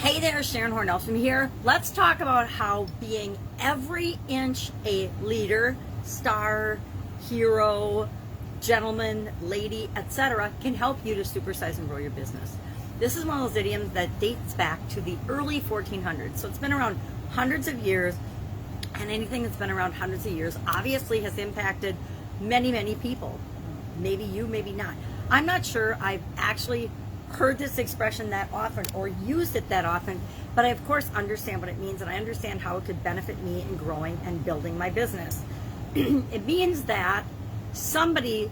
Hey there, Sharon Horne-Ellstrom here. Let's talk about how being every inch a leader, star, hero, gentleman, lady, etc. can help you to supersize and grow your business. This is one of those idioms that dates back to the early 1400s. So it's been around hundreds of years, and anything that's been around hundreds of years obviously has impacted many, many people. Maybe you, maybe not. I'm not sure I've actually heard this expression that often or used it that often, but I of course understand what it means, and I understand how it could benefit me in growing and building my business. It means that somebody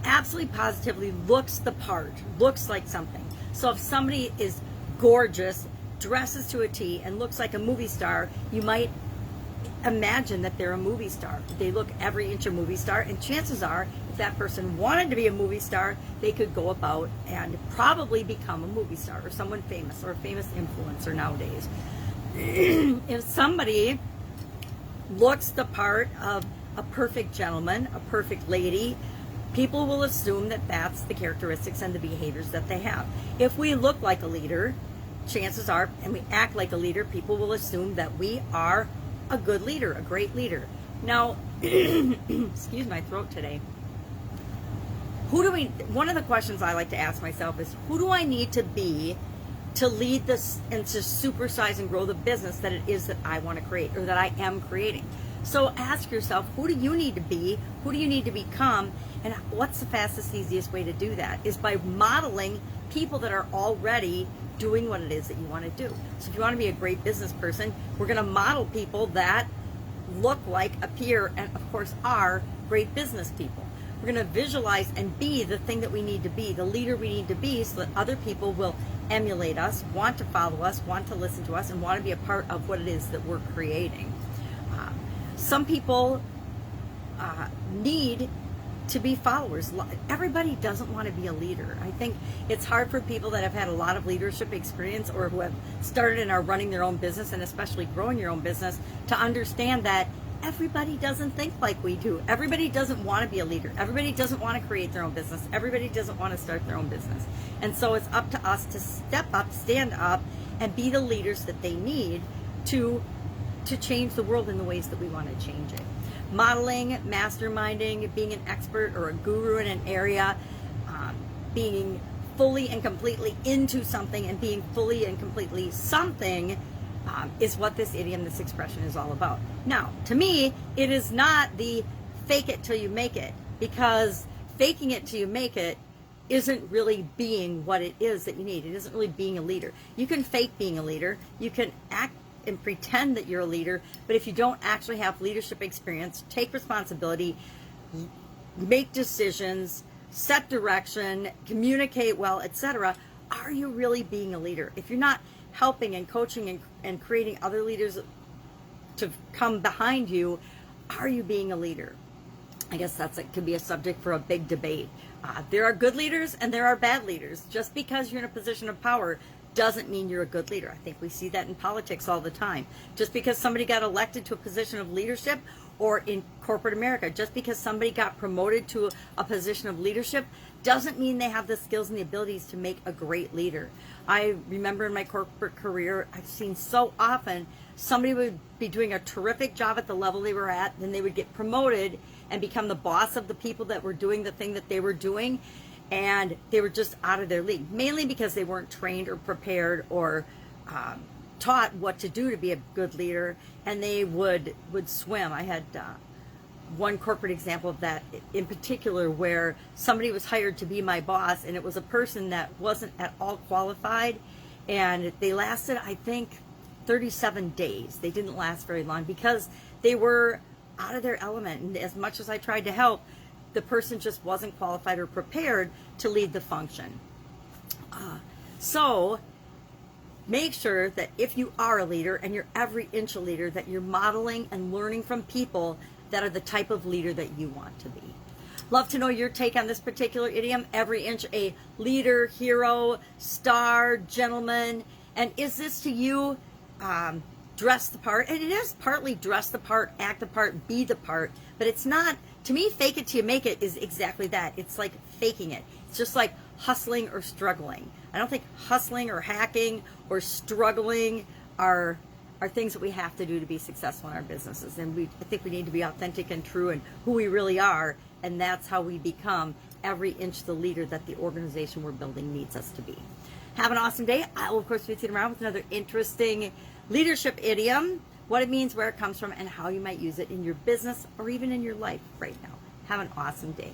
absolutely positively looks the part, looks like something. So if somebody is gorgeous, dresses to a T, and looks like a movie star, you might imagine that they're a movie star. They look every inch a movie star, and chances are, if that person wanted to be a movie star, they could go about and probably become a movie star or someone famous or a famous influencer nowadays. If somebody looks the part of a perfect gentleman, a perfect lady, people will assume that that's the characteristics and the behaviors that they have. If we look like a leader, chances are, and we act like a leader, people will assume that we are a good leader, a great leader. Now, excuse my throat today. One of the questions I like to ask myself is, who do I need to be to lead this and to supersize and grow the business that it is that I want to create or that I am creating? So ask yourself, who do you need to be? Who do you need to become? And what's the fastest, easiest way to do that is by modeling people that are already doing what it is that you want to do. So if you want to be a great business person, we're going to model people that look like, appear, and of course are great business people. We're going to visualize and be the thing that we need to be, the leader we need to be, so that other people will emulate us, want to follow us, want to listen to us, and want to be a part of what it is that we're creating. Some people need to be followers. Everybody doesn't want to be a leader. I think it's hard for people that have had a lot of leadership experience or who have started and are running their own business, and especially growing your own business, to understand that everybody doesn't think like we do. Everybody doesn't want to be a leader. Everybody doesn't want to create their own business. Everybody doesn't want to start their own business. And so it's up to us to step up, stand up, and be the leaders that they need to change the world in the ways that we want to change it. Modeling, masterminding, being an expert or a guru in an area, being fully and completely into something and being fully and completely something is what this idiom, this expression is all about. Now, to me, it is not the fake it till you make it, because faking it till you make it isn't really being what it is that you need. It isn't really being a leader. You can fake being a leader. You can act and pretend that you're a leader, but if you don't actually have leadership experience, take responsibility, make decisions, set direction, communicate well, etc., are you really being a leader? If you're not helping and coaching and creating other leaders to come behind you, are you being a leader? I guess could be a subject for a big debate. There are good leaders and there are bad leaders. Just because you're in a position of power doesn't mean you're a good leader. I think we see that in politics all the time. Just because somebody got elected to a position of leadership, or in corporate America, just because somebody got promoted to a position of leadership doesn't mean they have the skills and the abilities to make a great leader. I remember in my corporate career, I've seen so often somebody would be doing a terrific job at the level they were at, then they would get promoted and become the boss of the people that were doing the thing that they were doing, and they were just out of their league, mainly because they weren't trained or prepared or taught what to do to be a good leader, and they would swim. I had one corporate example of that in particular, where somebody was hired to be my boss, and it was a person that wasn't at all qualified, and they lasted, I think, 37 days. They didn't last very long because they were out of their element, and as much as I tried to help, the person just wasn't qualified or prepared to lead the function. So make sure that if you are a leader and you're every inch a leader, that you're modeling and learning from people that are the type of leader that you want to be. Love to know your take on this particular idiom, every inch a leader, hero, star, gentleman. And is this to you dress the part? And it is partly dress the part, act the part, be the part, but it's not. To me, fake it till you make it is exactly that. It's like faking it. It's just like hustling or struggling. I don't think hustling or hacking or struggling are things that we have to do to be successful in our businesses. And I think we need to be authentic and true in who we really are, and that's how we become every inch the leader that the organization we're building needs us to be. Have an awesome day. I will, of course, be sitting around with another interesting leadership idiom, what it means, where it comes from, and how you might use it in your business or even in your life right now. Have an awesome day.